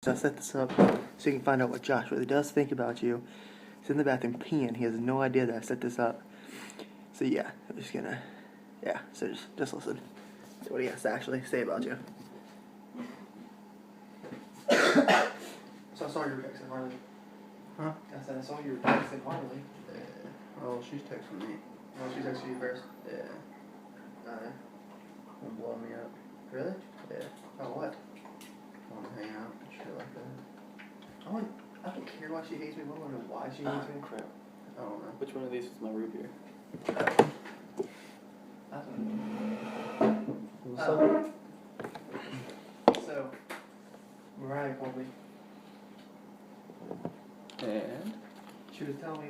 I set this up so you can find out what Josh really does think about you. He's in the bathroom peeing. He has no idea that I set this up. So yeah, I'm just gonna, so just listen to what he has to actually say about you. So I saw you were texting Harley. Huh? I said I saw you were texting Harley. Yeah. Oh, she's texting me. Oh, she texted you first? Yeah. Wanna blow me up? Really? Yeah. About what? Wanna hang out and shit like that. I don't care why she hates me. I don't know why she hates me. Crap. I don't know. Which one of these is my root beer? I don't know. What's up? So, Mariah called me. And? She was telling me,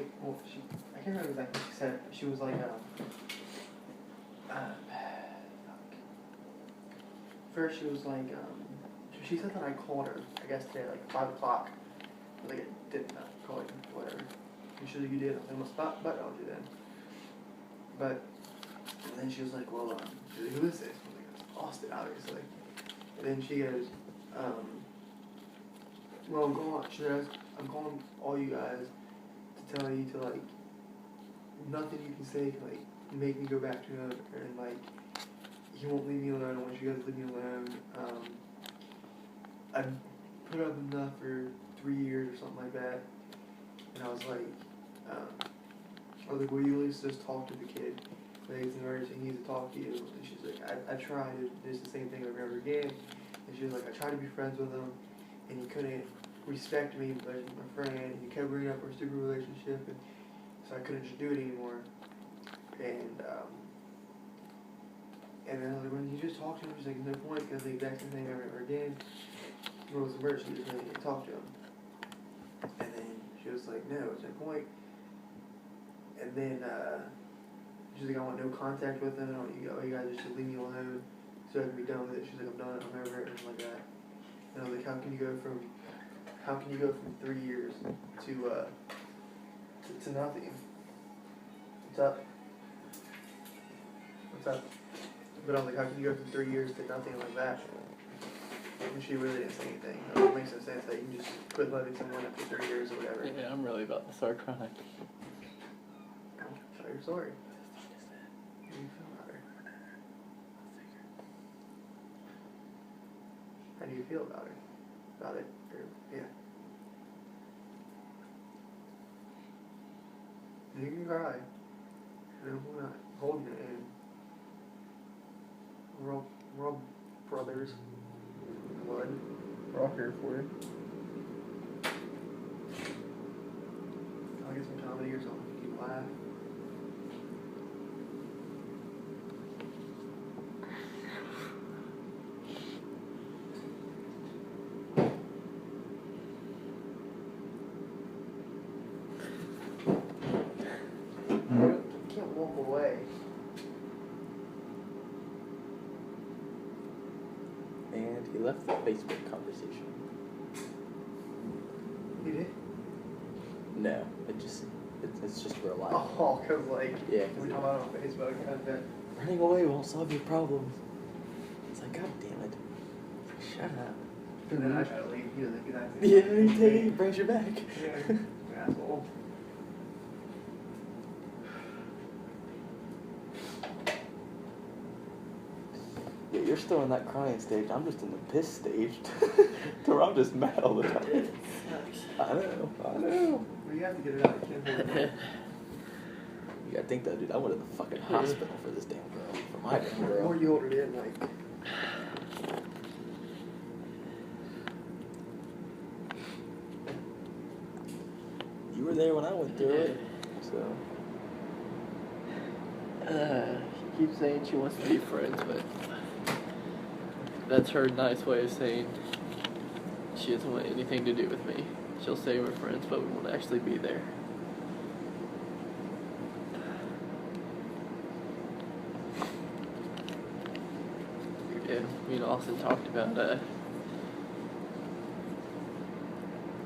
I can't remember exactly what she said, but she was like, first she was like, she said that I called her, I guess today, like 5 o'clock. But like, I didn't call you, whatever. You sure you did? I almost thought, but I'll do that. But, and then she was like, well, she was like, who is this? I was like, it's Austin, obviously. And then she goes, well, I'm calling all you guys to tell you to, like, nothing you can say can, like, make me go back to him, and, like, he won't leave me alone. I want you guys to leave me alone. I've put up enough for 3 years or something like that. And I was like, will you at least just talk to the kid? Like, it's an emergency, he needs to talk to you. And she's like, I tried, it's the same thing over and over again. And she was like, I tried to be friends with him, and he couldn't respect me like my friend, and he kept bringing up our stupid relationship, and so I couldn't just do it anymore. And then I was like, when you just talk to him, she's like, no point, because the exact same thing over and over again. Well, it was emergency, you just really need to talk to him. And then she was like, no, it's no point. And then she's like, I want no contact with him. I want you guys just to leave me alone so I can be done with it. She's like, I'm done, I'm over it, and like that. And I was like, how can you go from 3 years to nothing? What's up? What's up? But I was like, how can you go from 3 years to nothing like that? And she really didn't say anything. It makes no sense that you can just quit loving someone after 3 years or whatever. Yeah, I'm really about to start crying. Tell your story. How do you feel about her? How do you feel about her? About it? Or, yeah. You can cry. We're not holding it in. We're all brothers. Blood. We're all here for you. I'll get some comedy or something. You can laugh. You can't walk away. And he left the Facebook conversation. You did? No, it's just real life. Oh, cause like, Yeah, we talk about it on Facebook, and then running away won't solve your problems. It's like, God damn it. Shut up. and then I try to leave. He doesn't get that. Yeah, he brings you back. Yeah, asshole. Yeah, you're still in that crying stage. I'm just in the piss stage. To where I'm just mad all the time. I know. Well, you have to get it out. You can't hold it. You gotta think though, dude, I went to the fucking hospital for this damn girl. For my damn The girl. more you hold it in, like. You were there when I went through it, so. She keeps saying she wants to be friends, but that's her nice way of saying she doesn't want anything to do with me. She'll say we're friends, but we won't actually be there. Yeah, me and Austin talked about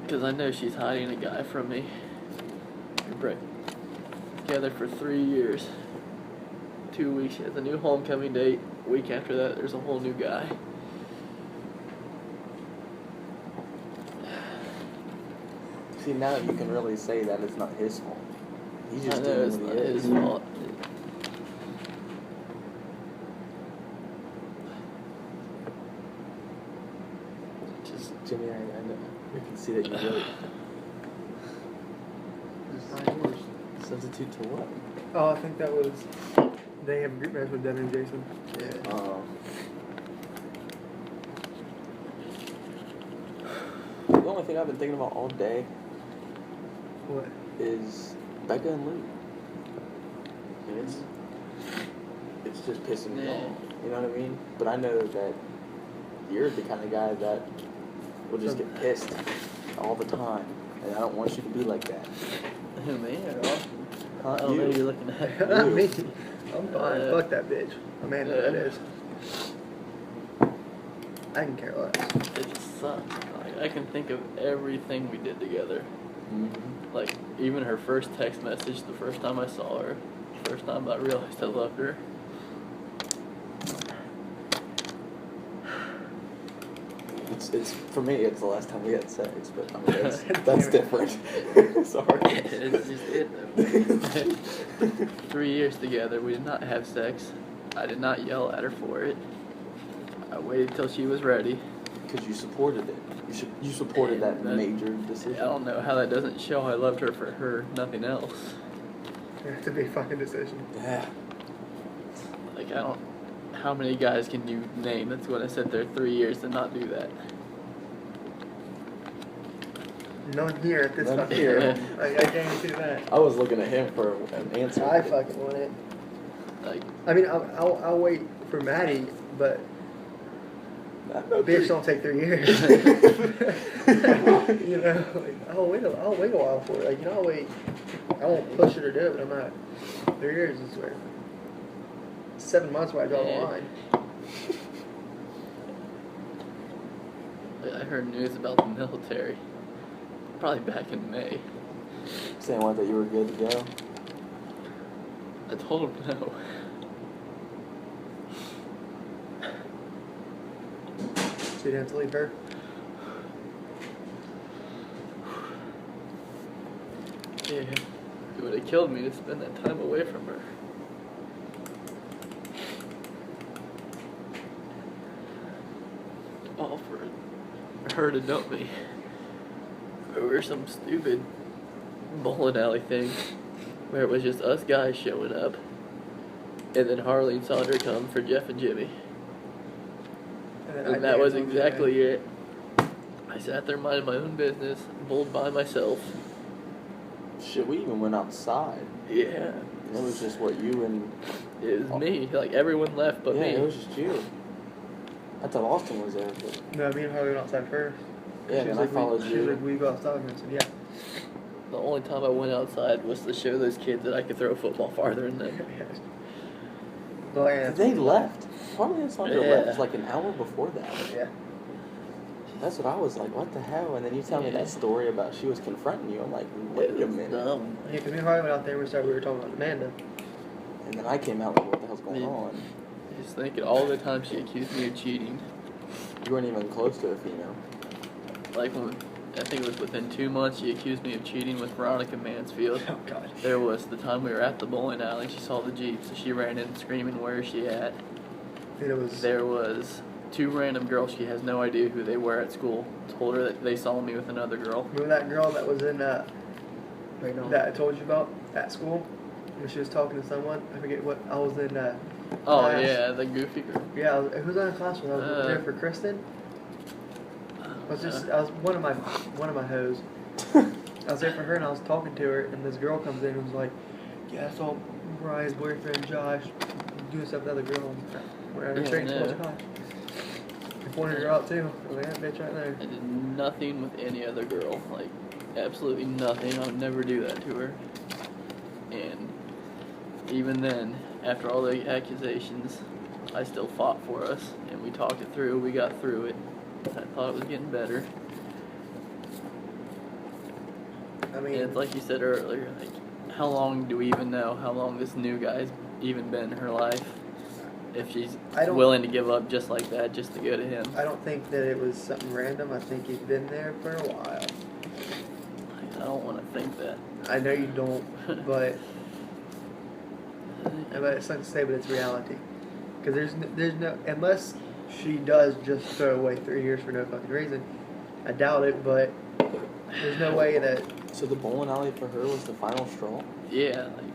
because I know she's hiding a guy from me. We've been together for 3 years. 2 weeks, she has a new homecoming date. A week after that, there's a whole new guy. See, now you can really say that it's not his fault. He's I just know doing it's what not he his is. fault. Just Jimmy, I know. We can see that you really Just 9 years. substitute to what? Oh, I think that was. They have a group match with Devin and Jason. Yeah. The only thing I've been thinking about all day What? is Becca and Luke. And it's just pissing me Yeah. off. You know what I mean? But I know that you're the kind of guy that will just get pissed all the time. And I don't want you to be like that. who, me or Austin? Huh? I don't know You. who you're looking at. Not me. I'm fine. Yeah. Fuck that bitch. Amanda, that is. I can care less. It just sucks. Like, I can think of everything we did together. Mm-hmm. Like, even her first text message, the first time I saw her, the first time I realized I loved her. It's for me. It's the last time we had sex, but I mean, that's Damn it. different. Sorry. It's just it. 3 years together, we did not have sex. I did not yell at her for it. I waited till she was ready. Because you supported it. You supported that And that- major I decision. don't know how that doesn't show I loved her for her, nothing else. It's a big fucking decision. Yeah. Like, I don't. How many guys can you name that's going to sit there 3 years and not do that? None here at this None fucking here. table. I guarantee that. I was looking at him for an answer. I fucking want it. Like, I mean, I'll wait for Maddie, but bitch don't take 3 years. You know, like, I'll wait a while for it. Like, you know, I'll wait. I won't push it or do it, but I'm not. 3 years is where. 7 months where I draw the Yeah. line. I heard news about the military. Probably back in May. Saying what, that you were good to go? I told him no. So you didn't have to leave her? Yeah. It would have killed me to spend that time away from her. All for her to dump me. Over some stupid bowling alley thing where it was just us guys showing up. And then Harley and Sandra come for Jeff and Jimmy. then And that was exactly it. I sat there minding my own business, bowled by myself. Shit, we even went outside. Yeah. It was just what you and... It was me. Like, everyone left but yeah, me. it was just you. I thought Austin was there, but... No, me and Harley went outside first. Yeah, She was then I like, followed She was you. like, "We go outside?" And I said, "Yeah." The only time I went outside was to show those kids that I could throw a football farther than them. Well, yeah, They left. Harley and Sandra Yeah. left like an hour before that. Yeah. That's what I was like, what the hell? And then you tell me Yeah. that story about she was confronting you. I'm like, wait a minute. Dumb. Yeah, because me and Harley went out there and we were talking about Amanda. And then I came out like, what the hell's going Yeah. on? Just thinking all the time she accused me of cheating. You weren't even close to a female. Like, when, I think it was within 2 months she accused me of cheating with Veronica Mansfield. Oh, God. There was the time we were at the bowling alley and she saw the Jeep, so she ran in screaming, "Where is she at?" And it was. There was 2 random girls, she has no idea who they were at school, told her that they saw me with another girl. Remember that girl that was in, Wait, no. that I told you about at school? When she was talking to someone? I forget what. I was in, Oh, class. yeah, the goofy girl. Yeah, who was on the class with? I was there for Kristen. I was one of my hoes. I was there for her and I was talking to her and this girl comes in and was like, "Yeah, I saw Brian's boyfriend Josh doing stuff with another girl." We're at her Yeah, training I know. school class. I pointed her out too. I was like, "That bitch right there." I did nothing with any other girl. Like, absolutely nothing. I would never do that to her. And even then, after all the accusations, I still fought for us. And we talked it through. We got through it. I thought it was getting better. I And mean, it's like you said earlier, like, how long do we even know how long this new guy's even been in her life? If she's I don't- willing to give up just like that, just to go to him. I don't think that it was something random. I think he's been there for a while. I don't want to think that. I know you don't, but it's not to say, but it's reality. Because there's no, unless she does just throw away 3 years for no fucking reason. I doubt it, but there's no way that. So the bowling alley for her was the final straw? Yeah, like,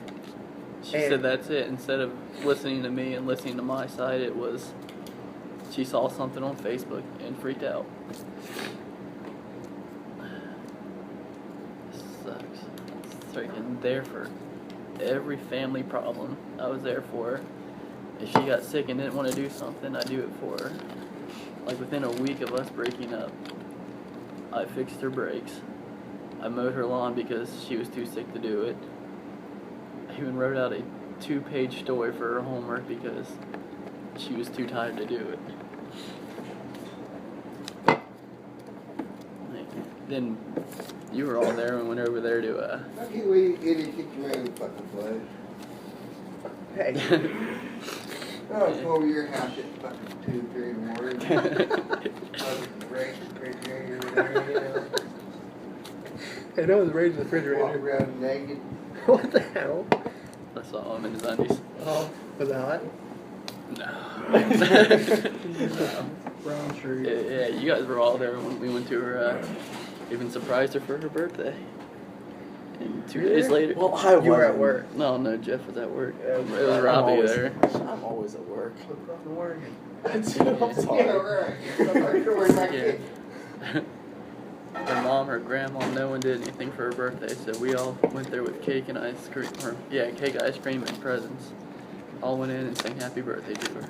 she said that's it. Instead of listening to me and listening to my side, it was she saw something on Facebook and freaked out. Sucks. It's freaking there for every family problem. I was there for her. If she got sick and didn't want to do something, I do it for her. Like within a week of us breaking up, I fixed her brakes. I mowed her lawn because she was too sick to do it. I even wrote out a 2-page story for her homework because she was too tired to do it. Then you were all there and went over there to How can we get it kicked around the fucking place? Hey. Oh, it's over your house at fucking 2, 3 in the morning. Fucking break the refrigerator and everything. I know it's raised in the Walk refrigerator. around naked. What the hell? I saw him in his undies. Oh, was it hot? No. Brown shirt. Yeah, you guys were all there when we went to her, even surprised her for her birthday. And 2 Really? days later. Well, I You were at wasn't. work. No, Jeff was at work. Yeah, It was I'm Robbie always- there. I'm always at work. Fucking working. I'm Yeah, sorry. right. I'm sure we're not Yeah. kidding. Her mom, her grandma, no one did anything for her birthday, so we all went there with cake and ice cream, cake, ice cream, and presents. All went in and sang happy birthday to her.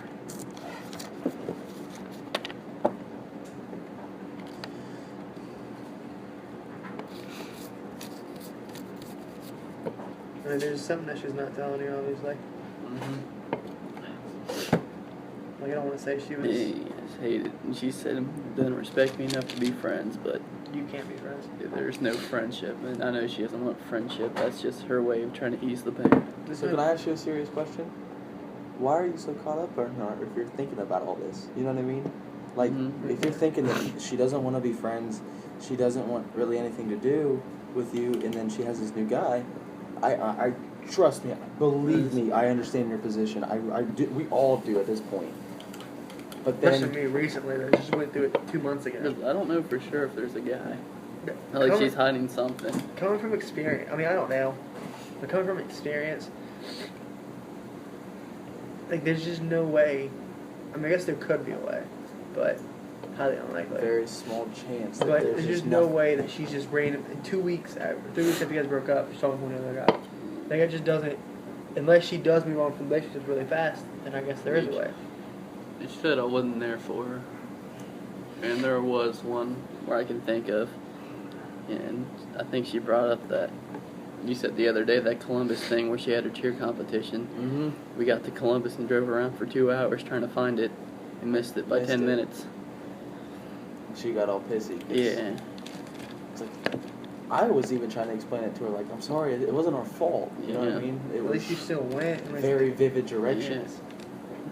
I mean, there's something that she's not telling you, obviously. Mm-hmm. Like, I don't want to say she was. Yeah, I just hate it. And she said doesn't respect me enough to be friends, but You can't be friends. there's no friendship. And I know she doesn't want friendship. That's just her way of trying to ease the pain. So can I ask you a serious question? Why are you so caught up in her if you're thinking about all this? You know what I mean? Like, Mhm. if you're thinking that she doesn't want to be friends, she doesn't want really anything to do with you, and then she has this new guy, I trust me, believe me, I understand your position. I do, we all do at this point. But Especially then, me recently, I just went through it 2 months ago. I don't know for sure if there's a guy. Like Coming- she's hiding something. Coming from experience, I mean, I don't know, but coming from experience, like, there's just no way. I mean, I guess there could be a way, but highly unlikely. very small chance that But there's there's just just no nothing. way that she's just random in 2 weeks, 3 weeks after you guys broke up, she's talking to another guy. Like, it just doesn't. Unless she does move on from relationships really fast, then I guess there is a way. She said I wasn't there for her. And there was one where I can think of. And I think she brought up that, you said the other day, that Columbus thing where she had her cheer competition. Mm-hmm. We got to Columbus and drove around for 2 hours trying to find it and missed it by Missed 10 it. minutes. She got all pissy. Yeah. It's like, I was even trying to explain it to her, like, I'm sorry, it wasn't our fault. You know what I Yeah. mean? It At was least you still went. At least very vivid directions.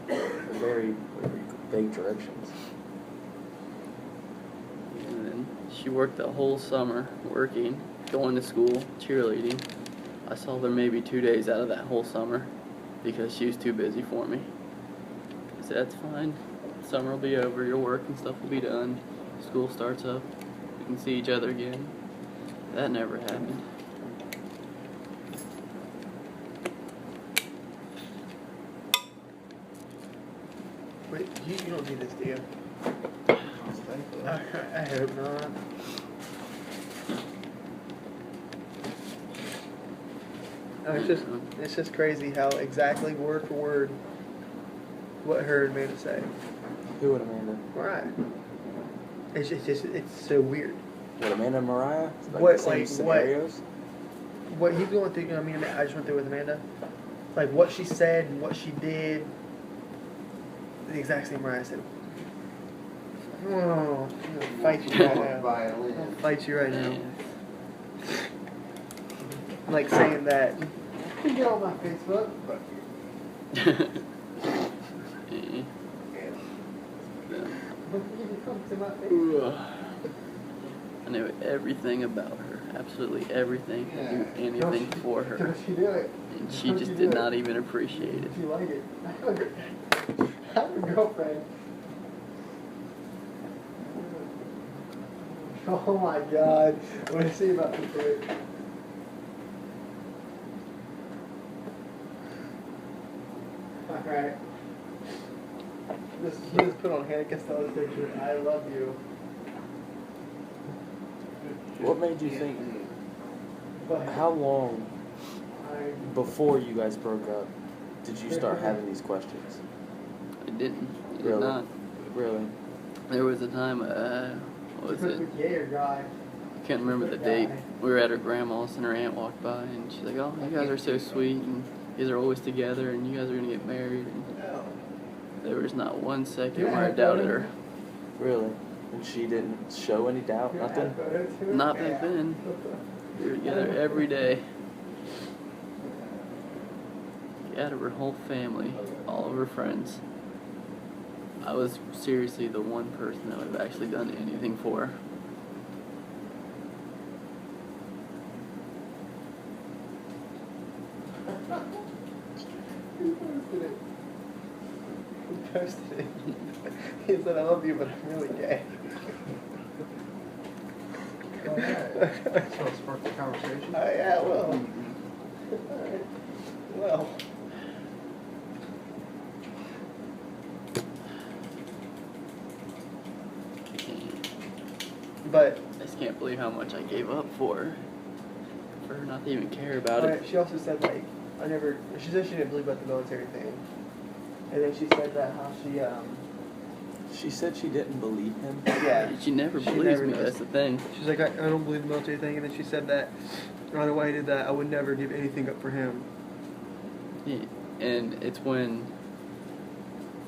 Very, very vague directions. And then she worked the whole summer working, going to school, cheerleading. I saw her maybe 2 days out of that whole summer because she was too busy for me. I said, that's fine. Summer will be over, your work and stuff will be done. School starts up. We can see each other again. That never happened. Wait, you don't need this, do you? I hope not. Oh, it's just crazy how exactly word for word what her and Amanda say. Who and Amanda? Right. It's so weird. What, Amanda and Mariah? Like What, the same like, scenarios? What he's going through, you know, I just went through with Amanda. Like what she said and what she did, the exact same Mariah said. Oh, I'm gonna fight you right now. I'm Violin. gonna fight you right now. Like saying that. You can get on my Facebook. But Yeah. you can come to my Facebook. I knew everything about her, absolutely everything. I do anything for her, Don't you do it? and she Don't just you did do it? not even appreciate it. Do you like it? I have a girlfriend. Oh my god. What did I say about this dude? Alright. Just put on Hannah Costello's picture. I love you. What made you think? But How long I before you guys broke up did you start having these questions? It didn't. It did Really? not. Really? There was a time, what was it? Gay or guy? Can't remember the date. We were at her grandma's and her aunt walked by and she's like, "Oh, you guys are so sweet and you guys are always together and you guys are gonna get married." And there was not 1 second where I doubted her. Really? And she didn't show any doubt? Nothing? Not back then. We were together every day. Out of her whole family, all of her friends. I was seriously the one person that would have actually done anything for her. Who posted it? Who posted it? He said, "I love you, but I'm really gay." So it sparked the conversation? Oh, yeah, well. Alright. Well. But I just can't believe how much I gave up for her. For her not to even care about it. she also said, like, she said she didn't believe about the military thing. And then she said that how She said she didn't believe him? yeah. She never She believes never me, does. that's the thing. She's like, I don't believe the military thing. And then she said that, right away, I did that, I would never give anything up for him. Yeah. And it's when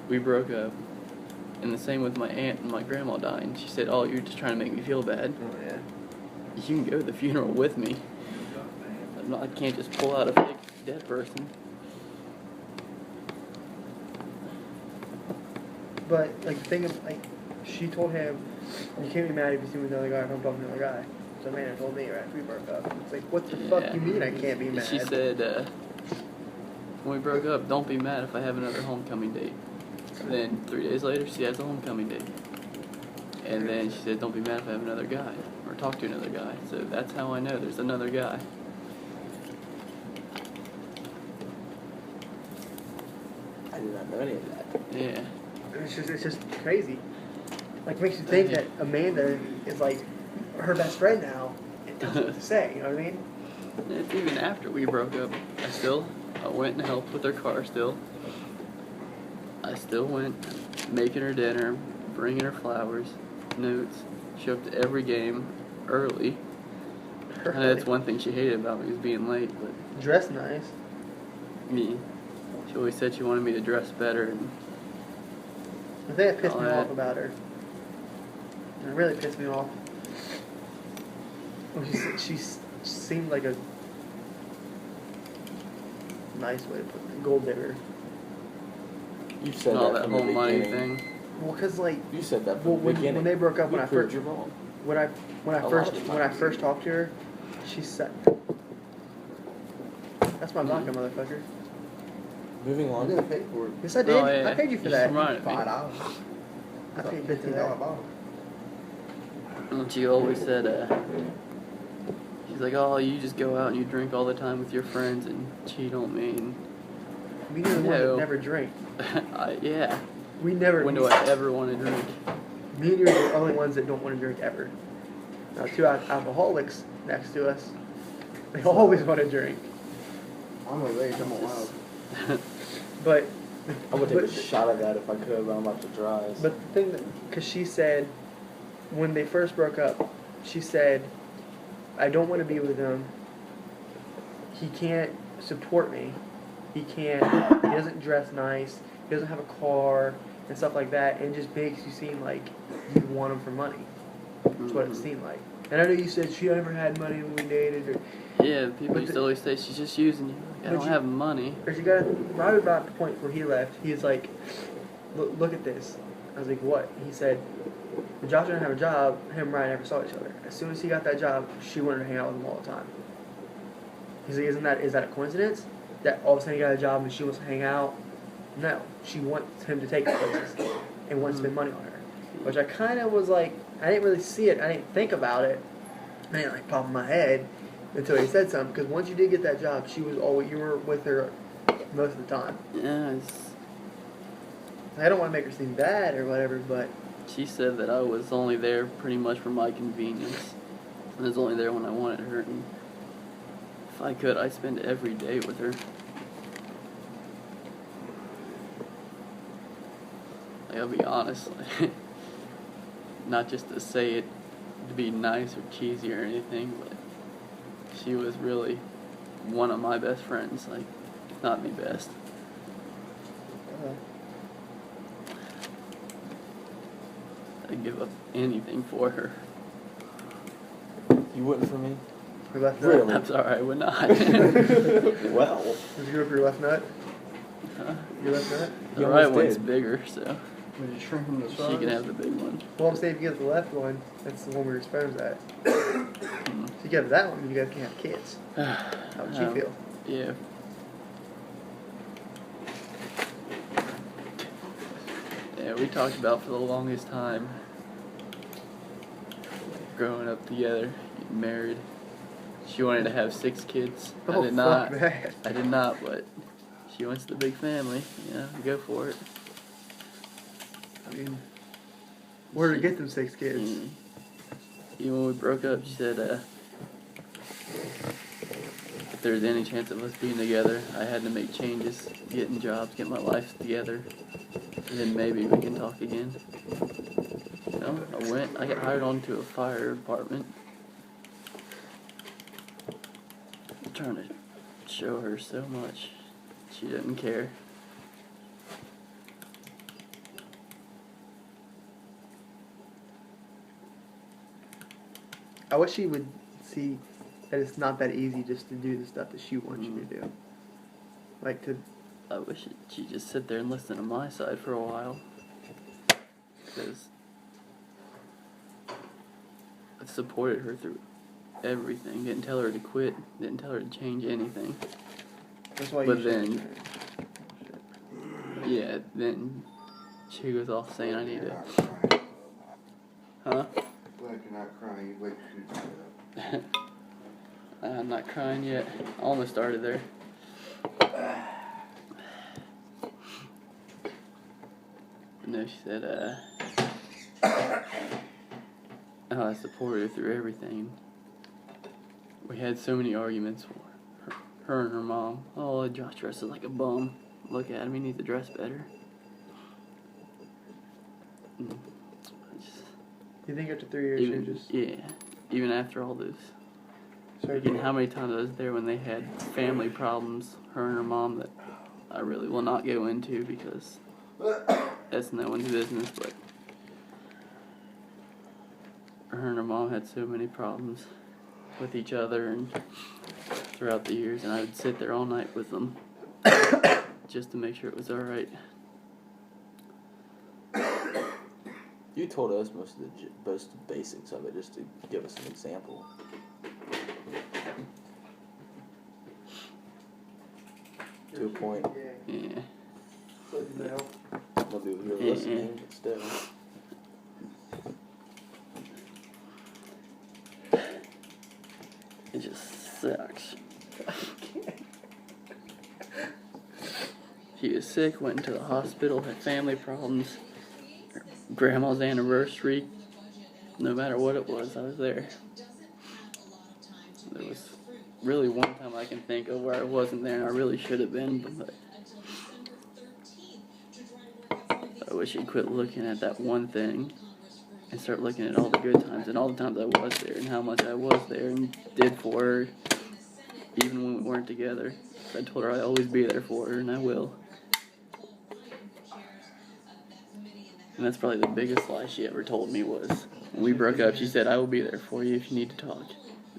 we broke up, and the same with my aunt and my grandma dying. She said, "Oh, you're just trying to make me feel bad. Oh, yeah. You can go to the funeral with me. I can't just pull out a fake dead person." But, like, the thing is, like, she told him, you can't be mad if you see with another guy if I'm talking to another guy. So Amanda told me right after we broke up. It's like, what the fuck you mean I can't be mad? She said, when we broke up, "Don't be mad if I have another homecoming date." Then 3 days later, she has a homecoming date. And then she said, "Don't be mad if I have another guy or talk to another guy." So that's how I know there's another guy. I did not know any of that. Yeah. It's just crazy. Like, makes you think that Amanda is, like, her best friend now and tells her what to say, you know what I mean? It's even after we broke up, I went and helped with her car still. I still went, making her dinner, bringing her flowers, notes. Showed up to every game early. I know that's one thing she hated about me was being late, but Dress nice. me, she always said she wanted me to dress better, and The thing that pissed me Alright. off about her, it really pissed me off, well, she seemed like a nice way to put it, gold digger. You said all that that from whole the money beginning. thing. Well, cause like You said that from well, the beginning. when they broke up, We when I proved first you wrong. when I A lot first of the when I times. first talked to her, she said, "That's my vodka, motherfucker." Moving I on. didn't pay for it. Yes, I did. Oh, yeah. I paid you for You that. just reminded me. $5. I paid $15 $15. bottle. And she always said, she's like, "Oh, you just go out and you drink all the time with your friends and cheat on me." And We were the ones No. that never drink. yeah. We never. When do I ever want to drink? Me and you are the only ones that don't want to drink ever. Now, two alcoholics next to us, they always want to drink. I'm of age, I'm allowed. But I would take a but- shot of that if I could, but I'm about to drive. But the thing that, because she said, when they first broke up, she said, "I don't want to be with him. He can't support me. He doesn't dress nice. He doesn't have a car and stuff like that. And it just makes you seem like you want him for money." That's what it seemed like. And I know you said she never had money when we dated, Yeah, people But used the- to always say she's just using you. Like, I But don't you- have money. or she got right about the point where he left. He's like, "Look at this." I was like, "What?" He said, when Josh didn't have a job, him and Ryan never saw each other. As soon as he got that job, she wanted to hang out with him all the time. He's like, is that a coincidence? That all of a sudden he got a job and she wants to hang out? No. She wants him to take her places and wants to spend money on her. Which I kind of was like, I didn't really see it. I didn't think about it. I didn't like pop in my head until he said something. Because once you did get that job, she was always, you were with her most of the time. Yeah, it's, I don't want to make her seem bad or whatever, but she said that I was only there pretty much for my convenience. I was only there when I wanted her, and if I could, I'd spend every day with her. Like, I'll be honest, like, not just to say it to be nice or cheesy or anything, but she was really one of my best friends, like, not the best. I'd give up anything for her. You wouldn't for me? her left nut. Really? I'm sorry, I would not. Well. Did you go for your left nut? Huh? Your left nut? The You right almost one's did. bigger, so Would you shrink from the she size? can have the big one. Well, I'm saying if you get the left one, that's the one where your sperm's at. If you get that one, you guys can have kids. How would you feel? Yeah. Yeah, we talked about for the longest time growing up together, getting married. She wanted to have 6 kids. Oh, I did not. fuck that. I did not, but she wants the big family. Yeah, go for it. I mean, where to get them 6 kids? Mm. Even when we broke up, she said if there's any chance of us being together, I had to make changes, getting jobs, get my life together, and then maybe we can talk again. You know, I got hired onto a fire department. I'm trying to show her so much. She didn't care. I wish she would see that it's not that easy just to do the stuff that she wants you to do. Like to. I wish she'd just sit there and listen to my side for a while. Because I've supported her through everything. Didn't tell her to quit. Didn't tell her to change anything. That's why But you should. then- Yeah, then she goes off saying I need to. Huh? Glad you're not crying. You wait till you do I'm not crying yet. I almost started there. No, she said, I supported her through everything. We had so many arguments. Her and her mom. Oh, Josh dresses like a bum. Look at him, he needs to dress better. I just, You think after 3 years even, you just. yeah, even after all this. Sorry, And how many times I was there when they had family problems, her and her mom, that I really will not go into because that's no one's business, but her and her mom had so many problems with each other and throughout the years, and I would sit there all night with them just to make sure it was alright. You told us most of the basics of it, just to give us an example. To a point. Yeah. Nobody was really listening, but still. It just sucks. She was sick, went into the hospital, had family problems. Her grandma's anniversary, no matter what it was, I was there. There was really one time I can think of where I wasn't there and I really should have been, but I wish you'd quit looking at that one thing and start looking at all the good times and all the times I was there and how much I was there and did for her, even when we weren't together. I told her I'd always be there for her, and I will. And that's probably the biggest lie she ever told me was, when we broke up, she said, I will be there for you if you need to talk.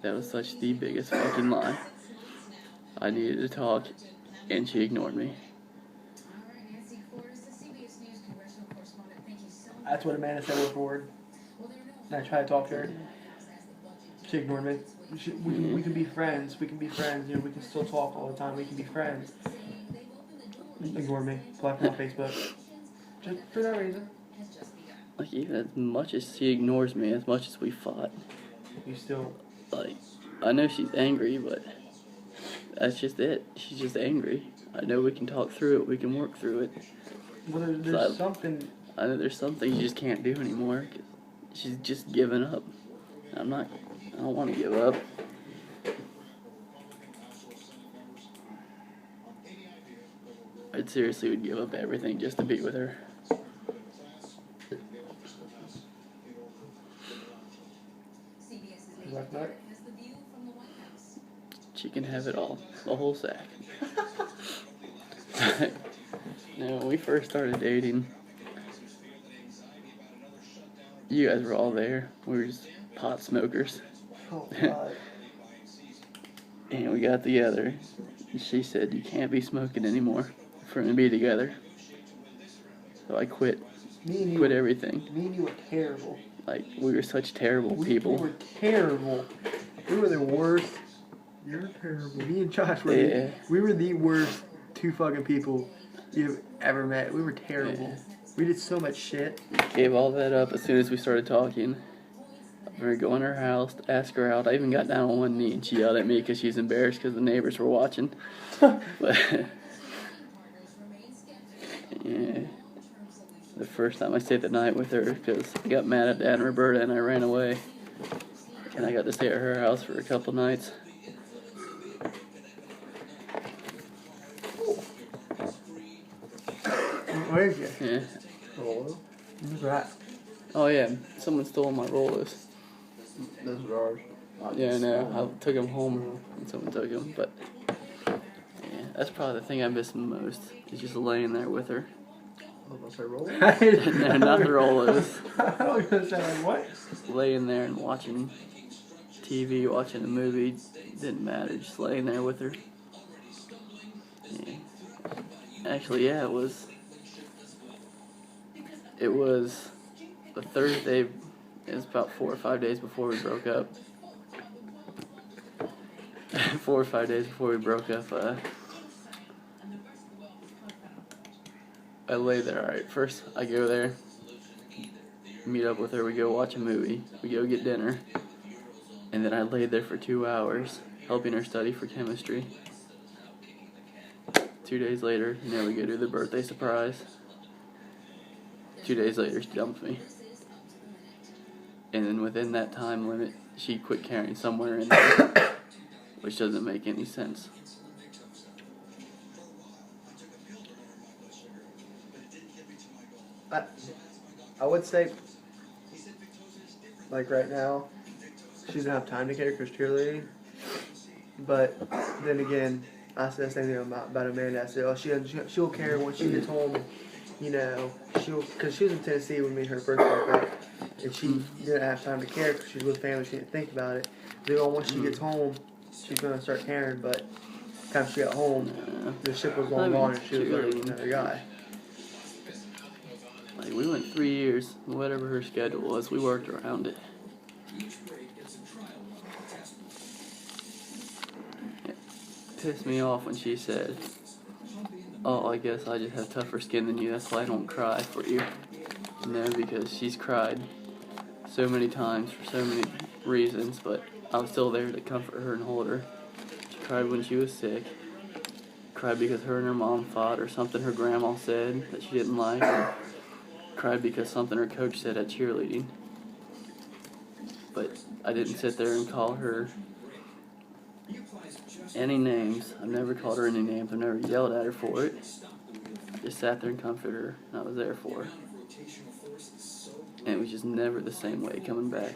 That was such the biggest fucking lie. I needed to talk, and she ignored me. That's what Amanda said word for word. And I tried to talk to her. She ignored me. We can be friends. We can be friends. You know, we can still talk all the time. We can be friends. Ignore me. Block me on Facebook. Just for no reason. Like, even as much as she ignores me, as much as we fought, You still. like, I know she's angry, but that's just it. She's just angry. I know we can talk through it. We can work through it. Well, there's something. I know there's some things you just can't do anymore. 'Cause she's just given up. I don't want to give up. I seriously would give up everything just to be with her. Last night. She can have it all. The whole sack. Now, when we first started dating, you guys were all there. We were just pot smokers. Oh, God. And we got together. And she said, you can't be smoking anymore for me to be together. So I quit. Quit everything. Me and you were terrible. Like, we were such terrible people. We were terrible. We were the worst. You're terrible. Me and Josh were. Yeah. We were the worst two fucking people you've ever met. We were terrible. Yeah. We did so much shit. Gave all that up as soon as we started talking. We were going to her house to ask her out. I even got down on one knee and she yelled at me because she's embarrassed because the neighbors were watching. But yeah, the first time I stayed the night with her because I got mad at Dad and Roberta and I ran away. And I got to stay at her house for a couple nights. Where is you? Yeah. Who's that? Oh yeah, someone stole my Rolos. Those were ours. Yeah, I know. I took him home and someone took him, but yeah, that's probably the thing I miss the most is just laying there with her. Almost a roll. No, not the Rolos. I was gonna say like what? Laying there and watching TV, watching a movie, didn't matter. Just laying there with her. Yeah. Actually, yeah, it was the Thursday. It was about 4 or 5 days before we broke up. 4 or 5 days before we broke up, I lay there. Alright, first I go there, meet up with her, we go watch a movie, we go get dinner, and then I laid there for 2 hours, helping her study for chemistry. 2 days later, we go do the birthday surprise. 2 days later, she dumped me. And then within that time limit, she quit carrying somewhere in there, which doesn't make any sense. I would say, like right now, she doesn't have time to care because cheerleading. But then again, I said the same thing about Amanda. I said, oh, she'll care when she gets home. You know, because she was in Tennessee when me and her first broke up, and she didn't have time to care because she was with family. She didn't think about it. Then once she gets home, she's gonna start caring. But the time she got home, the ship was long gone, and she was living with another guy. Like, we went 3 years, whatever her schedule was, we worked around it. It pissed me off when she said, oh, I guess I just have tougher skin than you, that's why I don't cry for you. No, because she's cried so many times for so many reasons, but I was still there to comfort her and hold her. She cried when she was sick. Cried because her and her mom fought, or something her grandma said that she didn't like. Or cried because something her coach said at cheerleading. But I didn't sit there and call her any names. I've never called her any names. I've never yelled at her for it. I just sat there and comforted her, and I was there for her. And it was just never the same way coming back.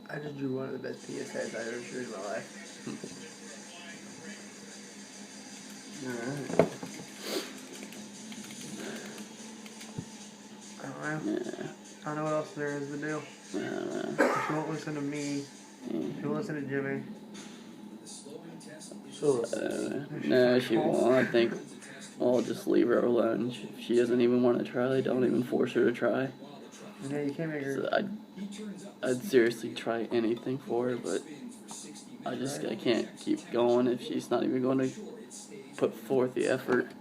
I just drew one of the best PSAs I ever drew in my life. Alright. I don't know. Yeah. I don't know what else there is to do. I don't know. She won't listen to me. She won't listen to Jimmy. So, No, she won't. I think I'll just leave her alone. If she doesn't even want to try, don't even force her to try. Yeah, you can't make her. So I'd seriously try anything for her, but I can't keep going if she's not even going to put forth the effort.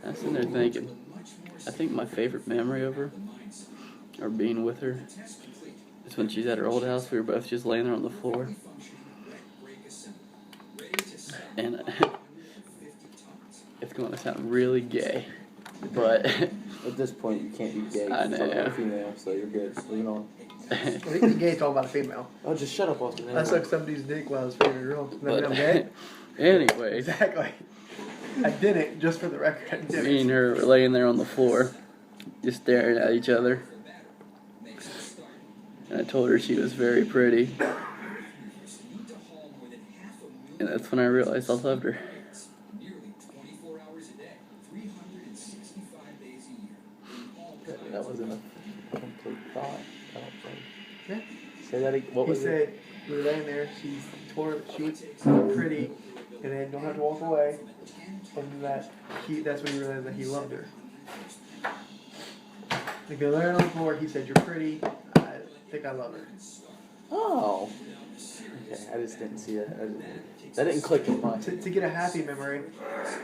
I was sitting there thinking, I think my favorite memory of her, or being with her, is when she's at her old house. We were both just laying there on the floor. And it's going to sound really gay, but At this point, you can't be gay. I You're talking about know. a female, so you're good. Leave it on. I think the gay talk about a female. Oh, just shut up, Austin. I sucked somebody's dick while I was favorite girl. Then I'm gay. Anyways, Exactly. I didn't, just for the record. I didn't. me and her were laying there on the floor, just staring at each other. And I told her she was very pretty. And that's when I realized I loved her. That wasn't a complete thought. I don't think. Yeah. Say that again. What He was said, it? we were laying there, she was pretty, and then don't have to walk away. And that's when he realized that he loved her. Like they laying on the floor, he said, "You're pretty. I think I love her." Oh. Okay, I just didn't see that. That didn't click in my. To get a happy memory,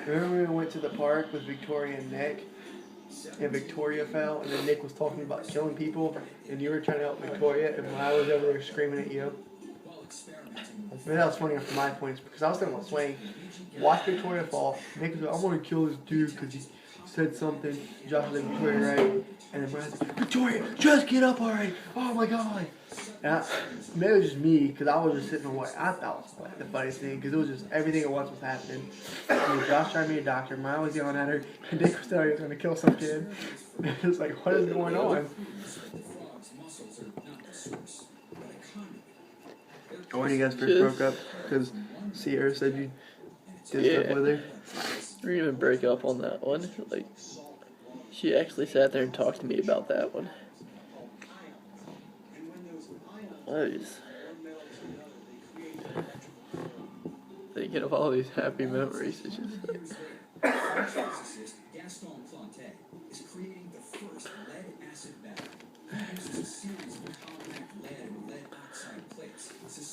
remember when we went to the park with Victoria and Nick? And Victoria fell, and then Nick was talking about killing people, and you were trying to help Victoria, and I was over there screaming at you. But that was funny from my points, because I was sitting on the swing, watched Victoria fall. Nick was like, "I'm going to kill this dude because he said something." Josh was like, "Victoria, right?" And then Brian's like, "Victoria, just get up already! Oh my god!" And maybe it was just me, because I was just sitting on what I thought was like the funniest thing, because it was just everything at once was happening. And Josh tried to be a doctor, Maya was yelling at her, and Nick was telling her he was going to kill some kid. And it was like, what is going on? When you guys first broke up, because Sierra said you did stuff with her. We didn't even break up on that one. Like, she actually sat there and talked to me about that one. I was thinking of all these happy memories. It's just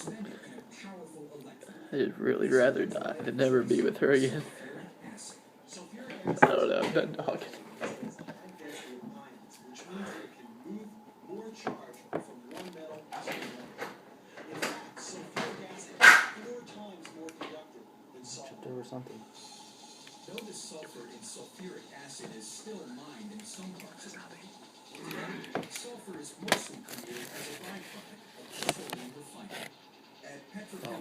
like, I'd really rather die than never be with her again. I don't know, I'm done talking. Or something. Though the sulfur in sulfuric acid is still mined in some parts of the body, sulfur is mostly created as a byproduct of petroleum refining. At petrochemical